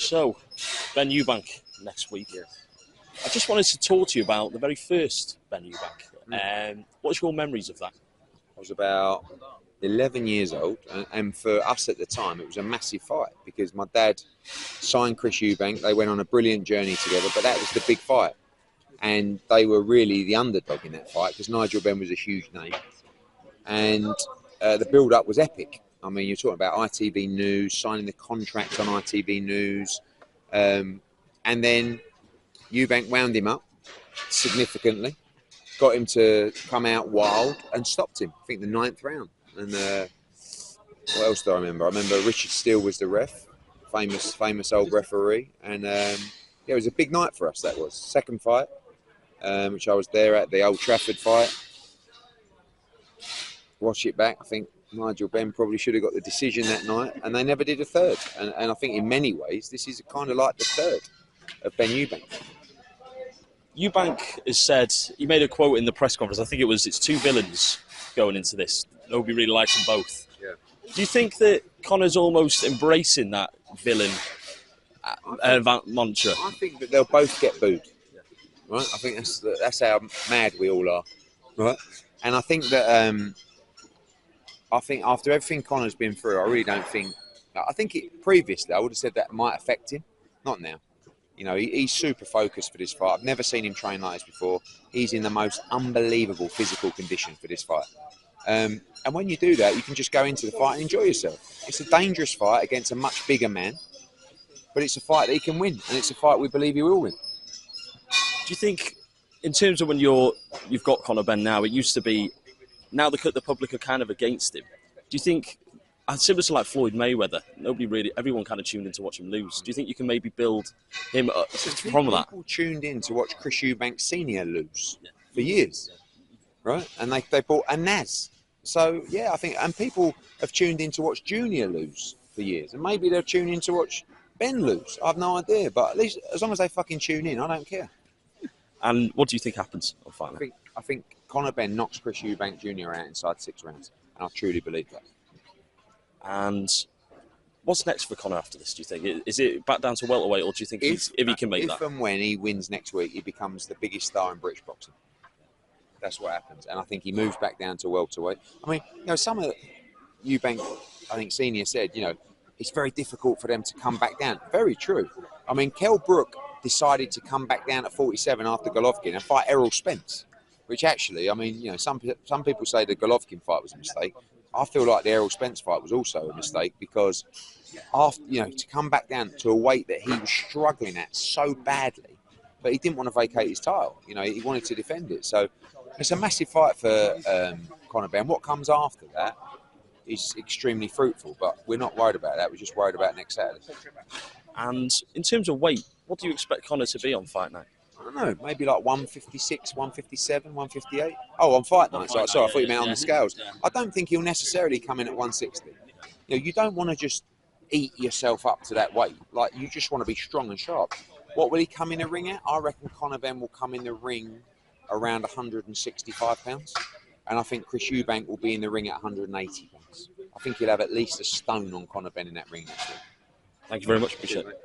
So, Ben Eubank next week. Yes. I just wanted to talk to you about the very first Ben Eubank. What's your memories of that? I was about 11 years old, and for us at the time, it was a massive fight because my dad signed Chris Eubank. They went on a brilliant journey together, but that was the big fight. And they were really the underdog in that fight because Nigel Benn was a huge name. And the build-up was epic. I mean, you're talking about ITV News, signing the contract on ITV News. And then Eubank wound him up significantly, got him to come out wild and stopped him, I think the 9th round. And what else do I remember? I remember Richard Steele was the ref, famous old referee. And yeah, it was a big night for us, that was. Second fight, which I was there at, the Old Trafford fight. Watch it back, I think Nigel Benn probably should have got the decision that night, and they never did a third. And I think in many ways, this is kind of like the third of Ben Eubank. Eubank has said, he made a quote in the press conference, I think it's two villains going into this. Nobody really likes them both. Yeah. Do you think that Conor's almost embracing that villain mantra? I think that they'll both get booed. Right? I think that's how mad we all are. Right? And I think that I think after everything Conor's been through, I really don't think. I think previously I would have said that might affect him. Not now. You know, he's super focused for this fight. I've never seen him train like this before. He's in the most unbelievable physical condition for this fight. And when you do that, you can just go into the fight and enjoy yourself. It's a dangerous fight against a much bigger man, but it's a fight that he can win, and it's a fight we believe he will win. Do you think, in terms of when you've got Conor Benn now, it used to be, now the public are kind of against him. Do you think, similar to like Floyd Mayweather, everyone kind of tuned in to watch him lose. Do you think you can maybe build him up from that? People tuned in to watch Chris Eubank Senior lose for years, right? And they bought a Naz. So yeah, I think, and people have tuned in to watch Junior lose for years, and maybe they'll tune in to watch Ben lose. I have no idea, but at least as long as they fucking tune in, I don't care. And what do you think happens on fight night? I think Conor Benn knocks Chris Eubank Jr. out inside 6 rounds, and I truly believe that. And what's next for Conor after this, do you think? Is it back down to welterweight, or do you think if he can make that? If and when he wins next week, he becomes the biggest star in British boxing. That's what happens. And I think he moves back down to welterweight. I mean, you know, some of Eubank, I think Senior said, you know, it's very difficult for them to come back down. Very true. I mean, Kell Brook decided to come back down at 47 after Golovkin and fight Errol Spence, which actually, I mean, you know, some people say the Golovkin fight was a mistake. I feel like the Errol Spence fight was also a mistake because after, you know, to come back down to a weight that he was struggling at so badly, but he didn't want to vacate his title. You know, he wanted to defend it. So it's a massive fight for Conor Benn. What comes after that is extremely fruitful, but we're not worried about that. We're just worried about next Saturday. And in terms of weight, what do you expect Conor to be on fight night? I don't know, maybe like 156, 157, 158. Oh, on fight night. Sorry, I thought you meant on the scales. I don't think he'll necessarily come in at 160. You know, you don't want to just eat yourself up to that weight. Like, you just want to be strong and sharp. What will he come in the ring at? I reckon Conor Benn will come in the ring around 165 pounds. And I think Chris Eubank will be in the ring at 180 pounds. I think he'll have at least a stone on Conor Benn in that ring next week. Thank you very much. Appreciate it.